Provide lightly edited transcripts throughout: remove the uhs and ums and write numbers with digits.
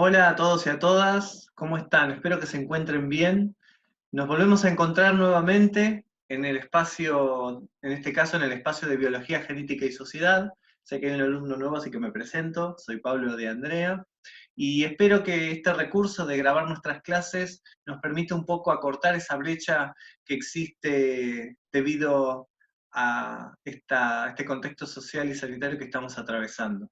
Hola a todos y a todas, ¿cómo están? Espero que se encuentren bien. Nos volvemos a encontrar nuevamente en el espacio, en este caso en el espacio de Biología Genética y Sociedad. Sé que hay un alumno nuevo, así que me presento. Soy Pablo de Andrea. Y espero que este recurso de grabar nuestras clases nos permita un poco acortar esa brecha que existe debido a este contexto social y sanitario que estamos atravesando.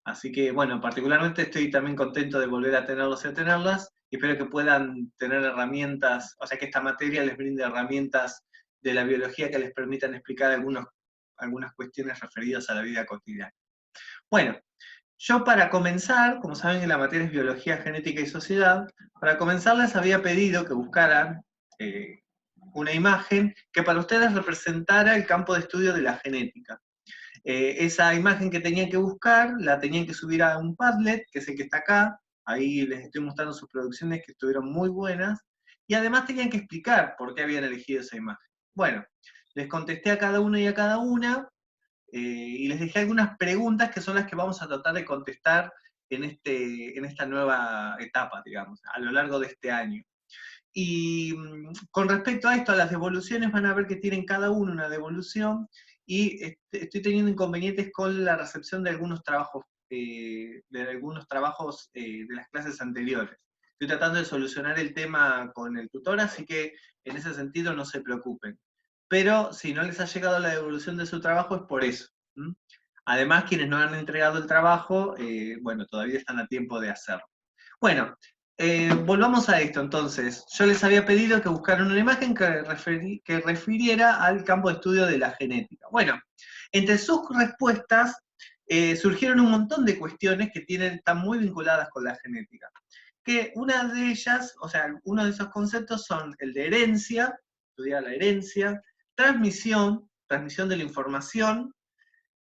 Así que, bueno, particularmente estoy también contento de volver a tenerlos y a tenerlas, y espero que puedan tener herramientas, o sea, que esta materia les brinde herramientas de la biología que les permitan explicar algunas cuestiones referidas a la vida cotidiana. Bueno, yo para comenzar, como saben que la materia es biología, genética y sociedad, para comenzar les había pedido que buscaran una imagen que para ustedes representara el campo de estudio de la genética. Esa imagen que tenían que buscar, la tenían que subir a un Padlet, que es el que está acá, ahí les estoy mostrando sus producciones que estuvieron muy buenas, y además tenían que explicar por qué habían elegido esa imagen. Bueno, les contesté a cada uno y a cada una, y les dejé algunas preguntas que son las que vamos a tratar de contestar en esta nueva etapa, digamos, a lo largo de este año. Y con respecto a esto, a las devoluciones, van a ver que tienen cada uno una devolución y estoy teniendo inconvenientes con la recepción de algunos trabajos de las clases anteriores. Estoy tratando de solucionar el tema con el tutor, así que en ese sentido no se preocupen. Pero si no les ha llegado la devolución de su trabajo es por eso. ¿Mm? Además, quienes no han entregado el trabajo, bueno, todavía están a tiempo de hacerlo. Bueno, volvamos a esto entonces. Yo les había pedido que buscaran una imagen que refiriera al campo de estudio de la genética. Bueno, entre sus respuestas surgieron un montón de cuestiones que están muy vinculadas con la genética. Que una de ellas, o sea, uno de esos conceptos son el de herencia, estudiar la herencia, transmisión de la información,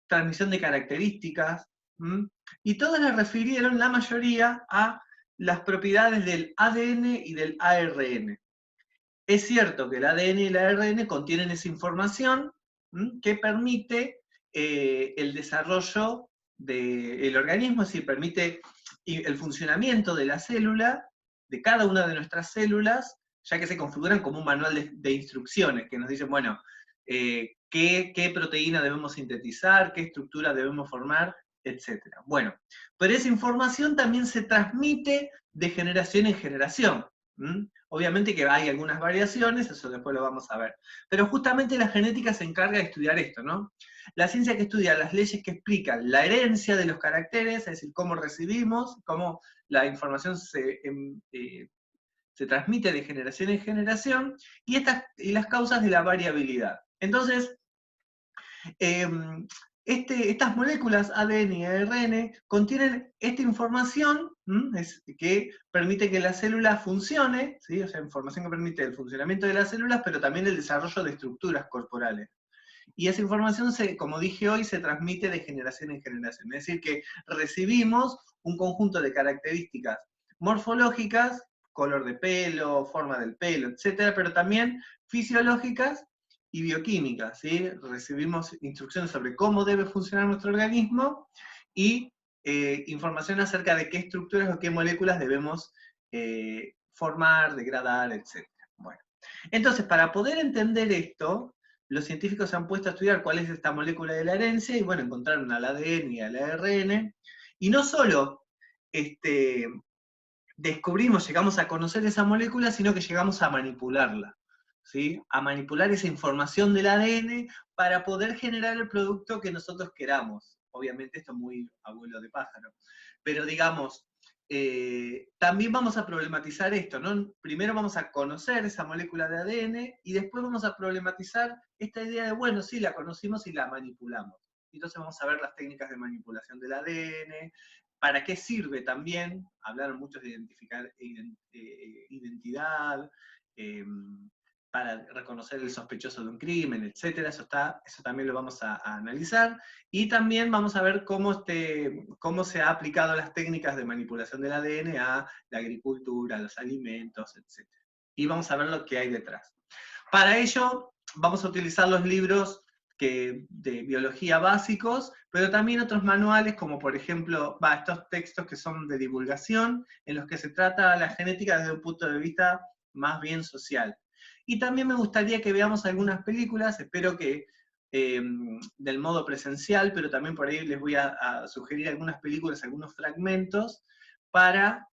transmisión de características, ¿m? Y todas le refirieron, la mayoría, a las propiedades del ADN y del ARN. Es cierto que el ADN y el ARN contienen esa información que permite el desarrollo del organismo, es decir, permite el funcionamiento de la célula, de cada una de nuestras células, ya que se configuran como un manual de instrucciones que nos dicen, bueno, qué proteína debemos sintetizar, qué estructura debemos formar, etc. Bueno, pero esa información también se transmite de generación en generación. Obviamente que hay algunas variaciones, eso después lo vamos a ver. Pero justamente la genética se encarga de estudiar esto, ¿no? La ciencia que estudia las leyes que explican la herencia de los caracteres, es decir, cómo recibimos, cómo la información se transmite de generación en generación, y las causas de la variabilidad. Entonces, eh, estas moléculas ADN y ARN contienen esta información que permite que la célula funcione, ¿sí? O sea, información que permite el funcionamiento de las células, pero también el desarrollo de estructuras corporales. Y esa información, como dije hoy, se transmite de generación en generación. Es decir, que recibimos un conjunto de características morfológicas, color de pelo, forma del pelo, etcétera, pero también fisiológicas y bioquímicas. ¿Sí? Recibimos instrucciones sobre cómo debe funcionar nuestro organismo y información acerca de qué estructuras o qué moléculas debemos formar, degradar, etcétera. Bueno, entonces, para poder entender esto, los científicos se han puesto a estudiar cuál es esta molécula de la herencia y bueno, encontraron al ADN y al ARN. Y no solo este, llegamos a conocer esa molécula, sino que llegamos a manipularla. ¿Sí? A manipular esa información del ADN para poder generar el producto que nosotros queramos. Obviamente esto es muy abuelo de pájaro. Pero digamos, también vamos a problematizar esto, ¿no? Primero vamos a conocer esa molécula de ADN y después vamos a problematizar esta idea de, bueno, sí, la conocimos y la manipulamos. Entonces vamos a ver las técnicas de manipulación del ADN, para qué sirve también, hablaron muchos de identificar identidad, eh, para reconocer el sospechoso de un crimen, etcétera. Eso también lo vamos a analizar. Y también vamos a ver cómo se ha aplicado las técnicas de manipulación del ADN a la agricultura, a los alimentos, etcétera. Y vamos a ver lo que hay detrás. Para ello, vamos a utilizar los libros de biología básicos, pero también otros manuales, como por ejemplo, estos textos que son de divulgación, en los que se trata la genética desde un punto de vista más bien social. Y también me gustaría que veamos algunas películas, espero que del modo presencial, pero también por ahí les voy a sugerir algunas películas, algunos fragmentos, para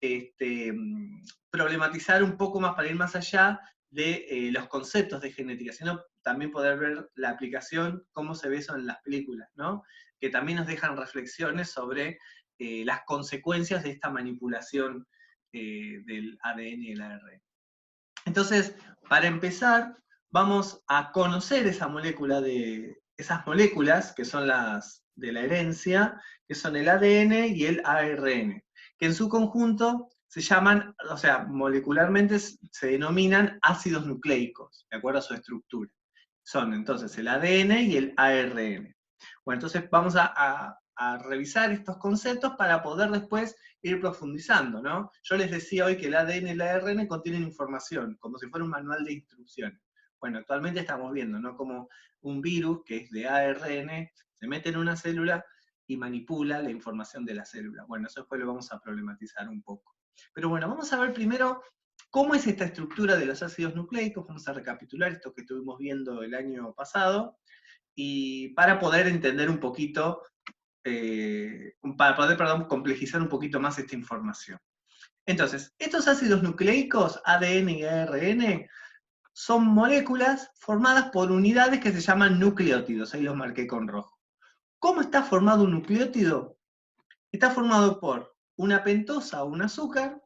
problematizar un poco más, para ir más allá de los conceptos de genética, sino también poder ver la aplicación, cómo se ve eso en las películas, ¿no? Que también nos dejan reflexiones sobre las consecuencias de esta manipulación del ADN y el ARN. Entonces, para empezar, vamos a conocer esas moléculas que son las de la herencia, que son el ADN y el ARN, que en su conjunto se llaman, o sea, molecularmente se denominan ácidos nucleicos, de acuerdo a su estructura. Son entonces el ADN y el ARN. Bueno, entonces vamos a revisar estos conceptos para poder después ir profundizando, ¿no? Yo les decía hoy que el ADN y el ARN contienen información, como si fuera un manual de instrucciones. Bueno, actualmente estamos viendo, ¿no? Como un virus que es de ARN se mete en una célula y manipula la información de la célula. Bueno, eso después lo vamos a problematizar un poco. Pero bueno, vamos a ver primero cómo es esta estructura de los ácidos nucleicos. Vamos a recapitular esto que estuvimos viendo el año pasado, y para poder entender un poquito, para poder, perdón, complejizar un poquito más esta información. Entonces, estos ácidos nucleicos, ADN y ARN, son moléculas formadas por unidades que se llaman nucleótidos, ahí los marqué con rojo. ¿Cómo está formado un nucleótido? Está formado por una pentosa o un azúcar,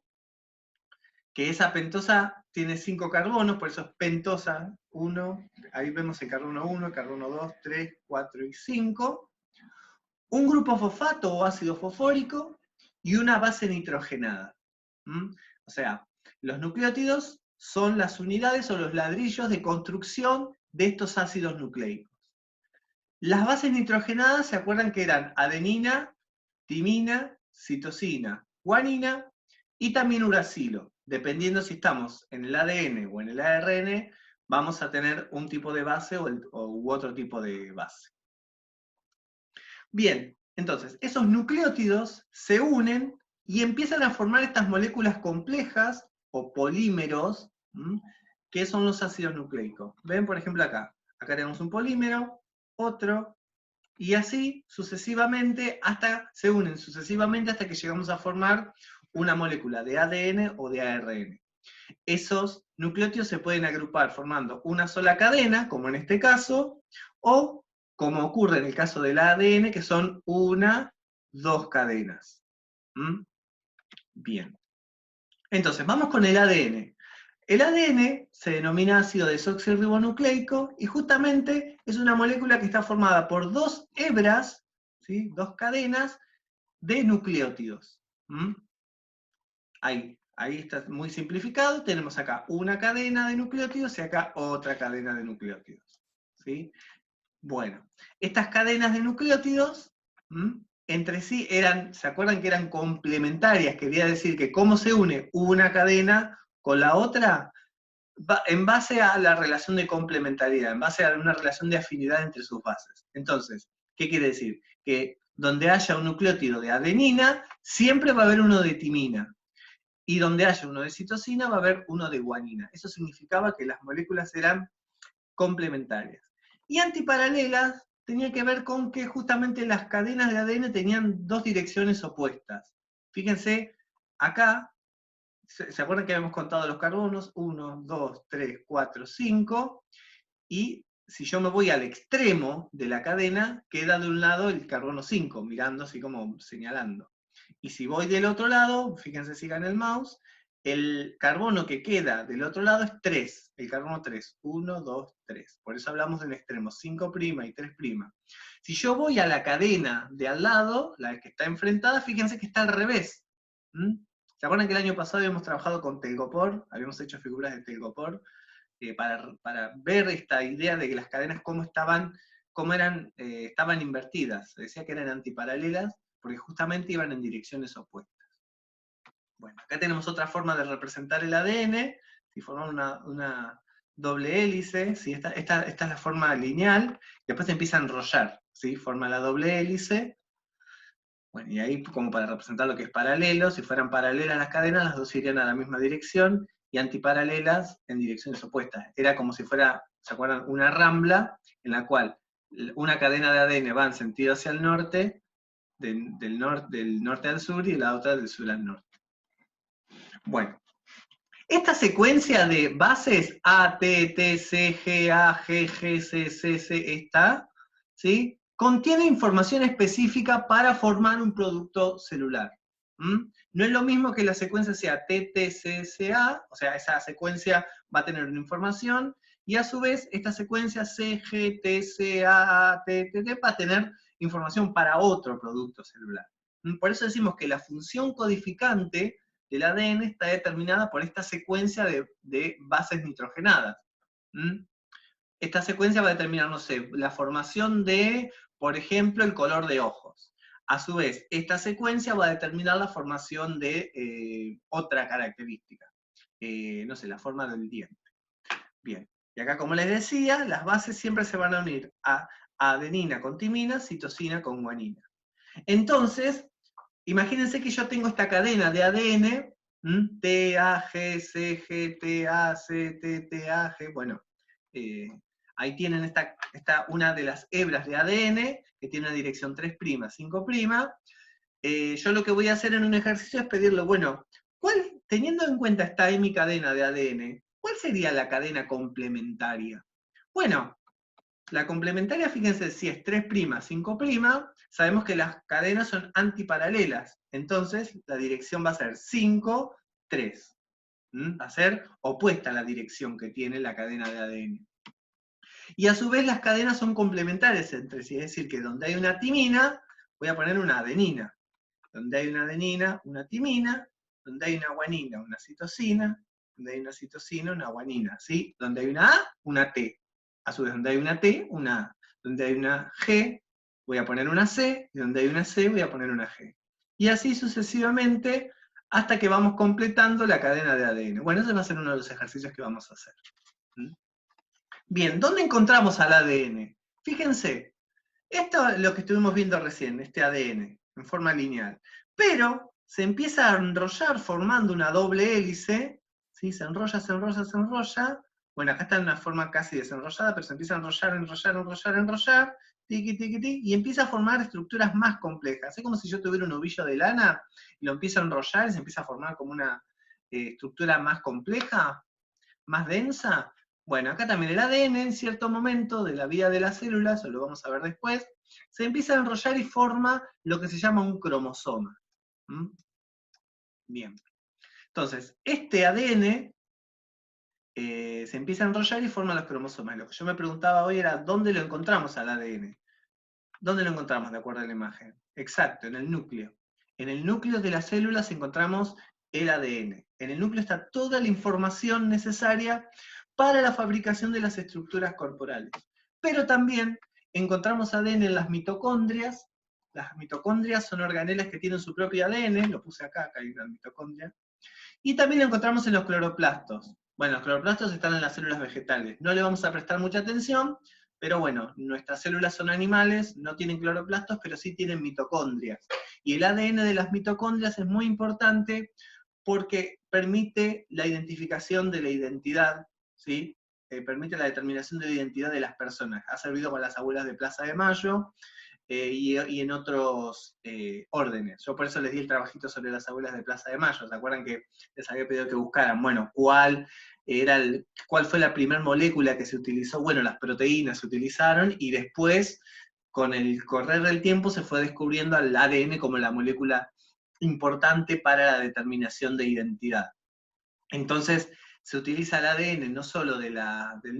que esa pentosa tiene 5 carbonos, por eso es pentosa 1, ahí vemos el carbono 1, el carbono 2, 3, 4 y 5, un grupo fosfato o ácido fosfórico y una base nitrogenada. O sea, los nucleótidos son las unidades o los ladrillos de construcción de estos ácidos nucleicos. Las bases nitrogenadas, ¿se acuerdan que eran adenina, timina, citosina, guanina y también uracilo? Dependiendo si estamos en el ADN o en el ARN, vamos a tener un tipo de base u otro tipo de base. Bien, entonces, esos nucleótidos se unen y empiezan a formar estas moléculas complejas o polímeros, que son los ácidos nucleicos. Ven, por ejemplo, acá. Acá tenemos un polímero, otro, y así sucesivamente, se unen sucesivamente hasta que llegamos a formar una molécula de ADN o de ARN. Esos nucleótidos se pueden agrupar formando una sola cadena, como en este caso, o como ocurre en el caso del ADN, que son dos cadenas. Bien. Entonces, vamos con el ADN. El ADN se denomina ácido desoxirribonucleico y justamente es una molécula que está formada por dos hebras, ¿sí? Dos cadenas de nucleótidos. Ahí está muy simplificado, tenemos acá una cadena de nucleótidos y acá otra cadena de nucleótidos. ¿Sí? Bueno, estas cadenas de nucleótidos entre sí ¿se acuerdan que eran complementarias? Quería decir que cómo se une una cadena con la otra, en base a la relación de complementariedad, en base a una relación de afinidad entre sus bases. Entonces, ¿qué quiere decir? Que donde haya un nucleótido de adenina, siempre va a haber uno de timina. Y donde haya uno de citosina, va a haber uno de guanina. Eso significaba que las moléculas eran complementarias. Y antiparalelas tenía que ver con que justamente las cadenas de ADN tenían dos direcciones opuestas. Fíjense, acá, ¿se acuerdan que habíamos contado los carbonos? 1, 2, 3, 4, 5. Y si yo me voy al extremo de la cadena, queda de un lado el carbono 5, mirando así como señalando. Y si voy del otro lado, fíjense, sigan el mouse, el carbono que queda del otro lado es 3, el carbono 3, 1, 2, 3. Por eso hablamos del extremo, 5' y 3'. Si yo voy a la cadena de al lado, la que está enfrentada, fíjense que está al revés. ¿Se acuerdan que el año pasado habíamos trabajado con telgopor? Habíamos hecho figuras de telgopor para ver esta idea de que las cadenas estaban invertidas. Se decía que eran antiparalelas, porque justamente iban en direcciones opuestas. Bueno, acá tenemos otra forma de representar el ADN. Si formamos doble hélice, ¿sí? Esta es la forma lineal, después se empieza a enrollar, ¿sí? Forma la doble hélice. Bueno, y ahí como para representar lo que es paralelo, si fueran paralelas las cadenas, las dos irían a la misma dirección, y antiparalelas en direcciones opuestas. Era como si fuera, ¿se acuerdan? Una rambla en la cual una cadena de ADN va en sentido hacia el norte, del norte al sur, y la otra del sur al norte. Bueno, esta secuencia de bases A, T, T, C, G, A, G, G, C, C, C, esta, ¿sí? Contiene información específica para formar un producto celular. No es lo mismo que la secuencia sea T, T, C, C, A, o sea, esa secuencia va a tener una información, y a su vez esta secuencia C, G, T, C, A, T, T, T va a tener información para otro producto celular. Por eso decimos que la función codificante del ADN está determinada por esta secuencia de bases nitrogenadas. Esta secuencia va a determinar, no sé, la formación de, por ejemplo, el color de ojos. A su vez, esta secuencia va a determinar la formación de otra característica. No sé, la forma del diente. Bien. Y acá, como les decía, las bases siempre se van a unir a adenina con timina, citosina con guanina. Entonces, imagínense que yo tengo esta cadena de ADN, T, A, G, C, G, T, A, C, T, T, A, G, bueno, ahí tienen una de las hebras de ADN, que tiene una dirección 3', 5'. Yo lo que voy a hacer en un ejercicio es pedirle, bueno, teniendo en cuenta esta mi cadena de ADN, ¿cuál sería la cadena complementaria? Bueno, la complementaria, fíjense, si es 3', 5', sabemos que las cadenas son antiparalelas, entonces la dirección va a ser 5, 3. Va a ser opuesta a la dirección que tiene la cadena de ADN. Y a su vez las cadenas son complementarias entre sí, es decir, que donde hay una timina, voy a poner una adenina. Donde hay una adenina, una timina. Donde hay una guanina, una citosina. Donde hay una citosina, una guanina. ¿Sí? Donde hay una A, una T. A su vez, donde hay una T, una A. Donde hay una G, voy a poner una C. Y donde hay una C, voy a poner una G. Y así sucesivamente hasta que vamos completando la cadena de ADN. Bueno, ese va a ser uno de los ejercicios que vamos a hacer. Bien, ¿dónde encontramos al ADN? Fíjense, esto es lo que estuvimos viendo recién, este ADN, en forma lineal. Pero se empieza a enrollar formando una doble hélice, ¿sí? Se enrolla, se enrolla, se enrolla. Bueno, acá está en una forma casi desenrollada, pero se empieza a enrollar, enrollar, enrollar, enrollar, tiqui, tiqui, tiqui, y empieza a formar estructuras más complejas. Es como si yo tuviera un ovillo de lana y lo empiezo a enrollar y se empieza a formar como una estructura más compleja, más densa. Bueno, acá también el ADN en cierto momento de la vida de las células, eso lo vamos a ver después, se empieza a enrollar y forma lo que se llama un cromosoma. Bien. Entonces, este ADN se empieza a enrollar y forma los cromosomas. Lo que yo me preguntaba hoy era, ¿dónde lo encontramos al ADN? ¿Dónde lo encontramos de acuerdo a la imagen? Exacto, en el núcleo. En el núcleo de las células encontramos el ADN. En el núcleo está toda la información necesaria para la fabricación de las estructuras corporales. Pero también encontramos ADN en las mitocondrias. Las mitocondrias son organelas que tienen su propio ADN, lo puse acá hay una mitocondria. Y también lo encontramos en los cloroplastos. Bueno, los cloroplastos están en las células vegetales. No le vamos a prestar mucha atención, pero bueno, nuestras células son animales, no tienen cloroplastos, pero sí tienen mitocondrias. Y el ADN de las mitocondrias es muy importante porque permite la identificación de la identidad, ¿sí? Permite la determinación de la identidad de las personas. Ha servido con las abuelas de Plaza de Mayo y en otros órdenes. Yo por eso les di el trabajito sobre las abuelas de Plaza de Mayo. ¿Se acuerdan que les había pedido que buscaran? Bueno, ¿cuál fue la primera molécula que se utilizó? Bueno, las proteínas se utilizaron y después, con el correr del tiempo, se fue descubriendo al ADN como la molécula importante para la determinación de identidad. Entonces, se utiliza el ADN no solo del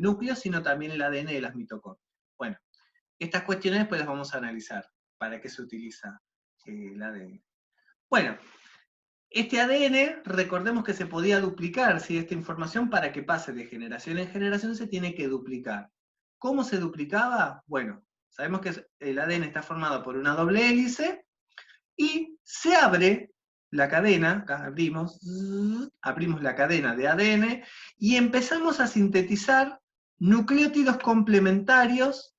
núcleo, sino también el ADN de las mitocondrias. Bueno, estas cuestiones después las vamos a analizar. ¿Para qué se utiliza el ADN? Bueno, este ADN, recordemos que se podía duplicar, ¿sí? Esta información para que pase de generación en generación se tiene que duplicar. ¿Cómo se duplicaba? Bueno, sabemos que el ADN está formado por una doble hélice y se abre la cadena, acá abrimos la cadena de ADN, y empezamos a sintetizar nucleótidos complementarios,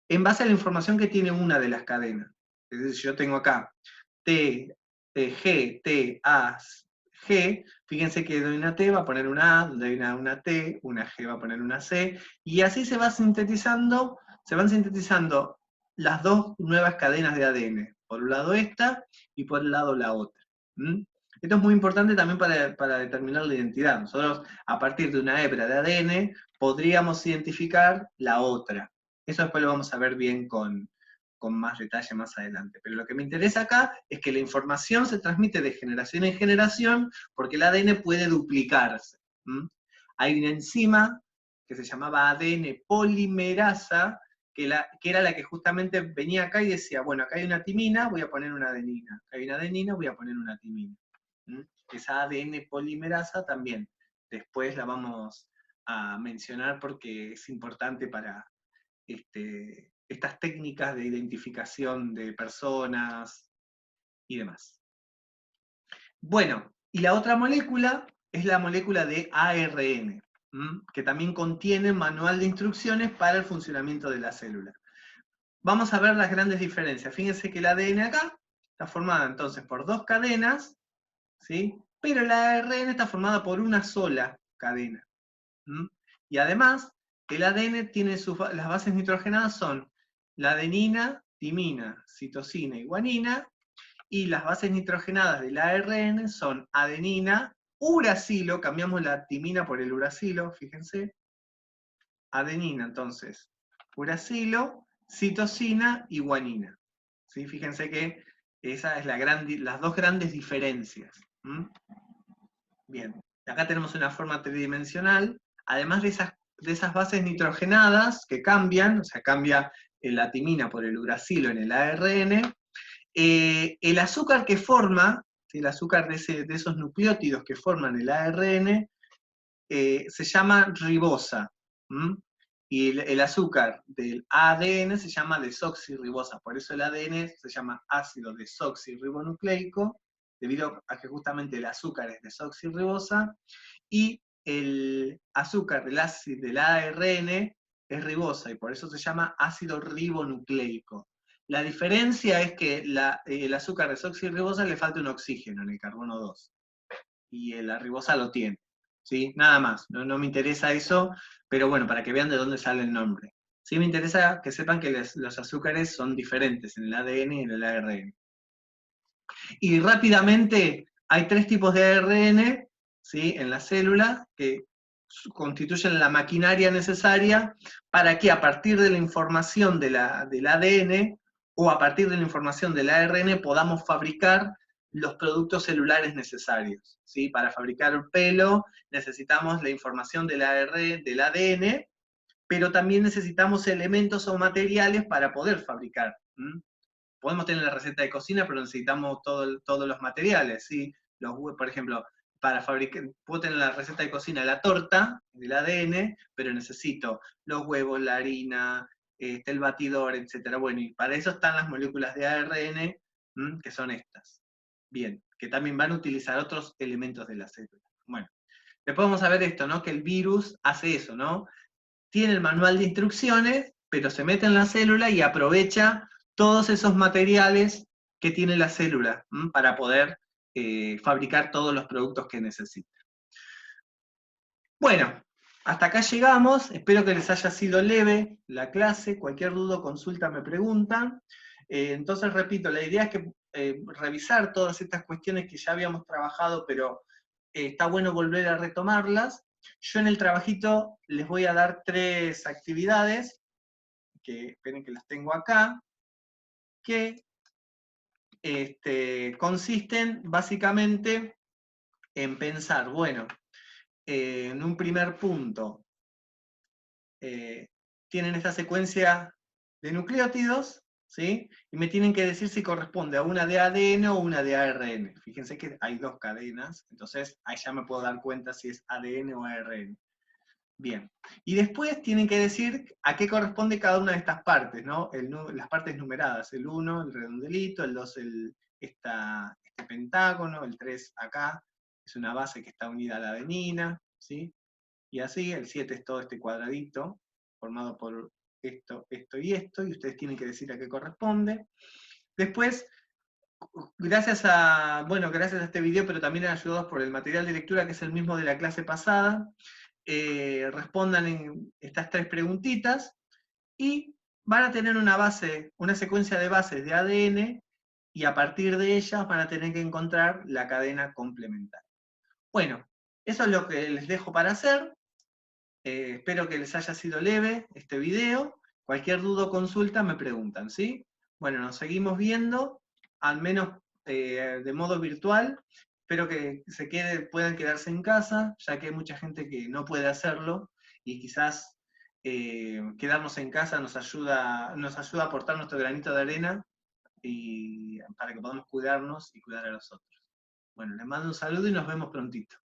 en base a la información que tiene una de las cadenas. Es decir, yo tengo acá T, G, T, A, G, fíjense que doy una T, va a poner una A, donde hay una T, una G va a poner una C, y así se van sintetizando las dos nuevas cadenas de ADN. Por un lado esta, y por el lado la otra. Esto es muy importante también para determinar la identidad. Nosotros, a partir de una hebra de ADN, podríamos identificar la otra. Eso después lo vamos a ver bien con más detalle más adelante. Pero lo que me interesa acá es que la información se transmite de generación en generación porque el ADN puede duplicarse. Hay una enzima que se llamaba ADN polimerasa, que era la que justamente venía acá y decía, bueno, acá hay una timina, voy a poner una adenina. Acá hay una adenina, voy a poner una timina. Esa ADN polimerasa también, después la vamos a mencionar porque es importante para estas técnicas de identificación de personas y demás. Bueno, y la otra molécula es la molécula de ARN, que también contiene manual de instrucciones para el funcionamiento de la célula. Vamos a ver las grandes diferencias. Fíjense que el ADN acá está formada entonces por dos cadenas, ¿sí? Pero el ARN está formada por una sola cadena. Y además, el ADN tiene las bases nitrogenadas son la adenina, timina, citosina y guanina, y las bases nitrogenadas del ARN son adenina, uracilo, cambiamos la timina por el uracilo, fíjense, adenina entonces, uracilo, citosina y guanina. ¿Sí? Fíjense que esa es las dos grandes diferencias. Bien, acá tenemos una forma tridimensional, además de esas bases nitrogenadas que cambian, o sea, cambia la timina por el uracilo en el ARN, el azúcar que forma, el azúcar de esos nucleótidos que forman el ARN, se llama ribosa. Y el azúcar del ADN se llama desoxirribosa, por eso el ADN se llama ácido desoxirribonucleico, debido a que justamente el azúcar es desoxirribosa, y el azúcar del ARN es ribosa, y por eso se llama ácido ribonucleico. La diferencia es que el azúcar desoxirribosa le falta un oxígeno en el carbono 2, y la ribosa lo tiene. ¿Sí? Nada más, no me interesa eso, pero bueno, para que vean de dónde sale el nombre. Sí me interesa que sepan que los azúcares son diferentes en el ADN y en el ARN. Y rápidamente, hay tres tipos de ARN, ¿sí? En la célula que constituyen la maquinaria necesaria para que a partir de la información del ADN o a partir de la información del ARN podamos fabricar los productos celulares necesarios. ¿Sí? Para fabricar el pelo necesitamos la información del ADN, pero también necesitamos elementos o materiales para poder fabricar. Podemos tener la receta de cocina, pero necesitamos todos los materiales, ¿sí? Por ejemplo, para fabricar, puedo tener la receta de cocina de la torta, del ADN, pero necesito los huevos, la harina, el batidor, etc. Bueno, y para eso están las moléculas de ARN, que son estas. Bien, que también van a utilizar otros elementos de la célula. Bueno, después vamos a ver esto, ¿no? Que el virus hace eso, ¿no? Tiene el manual de instrucciones, pero se mete en la célula y aprovecha todos esos materiales que tiene la célula para poder fabricar todos los productos que necesita. Bueno, hasta acá llegamos, espero que les haya sido leve la clase, cualquier duda o consulta me preguntan. Entonces, repito, la idea es que revisar todas estas cuestiones que ya habíamos trabajado, pero está bueno volver a retomarlas. Yo en el trabajito les voy a dar 3 actividades, que esperen que las tengo acá, que consisten básicamente en pensar, bueno, en un primer punto, tienen esta secuencia de nucleótidos, ¿sí? Y me tienen que decir si corresponde a una de ADN o una de ARN. Fíjense que hay 2 cadenas, entonces ahí ya me puedo dar cuenta si es ADN o ARN. Bien. Y después tienen que decir a qué corresponde cada una de estas partes, ¿no? Las partes numeradas, el 1, el redondelito, el 2, el este pentágono, el 3 acá, es una base que está unida a la adenina, ¿sí? Y así, el 7 es todo este cuadradito, formado por esto, esto y esto, y ustedes tienen que decir a qué corresponde. Después, gracias a este video, pero también ayudados por el material de lectura, que es el mismo de la clase pasada, respondan en estas 3 preguntitas, y van a tener una secuencia de bases de ADN, y a partir de ellas van a tener que encontrar la cadena complementaria. Bueno, eso es lo que les dejo para hacer. Espero que les haya sido leve este video. Cualquier duda o consulta me preguntan, ¿sí? Bueno, nos seguimos viendo, al menos de modo virtual. Espero que puedan quedarse en casa, ya que hay mucha gente que no puede hacerlo, y quizás quedarnos en casa nos ayuda a aportar nuestro granito de arena, y para que podamos cuidarnos y cuidar a los otros. Bueno, les mando un saludo y nos vemos prontito.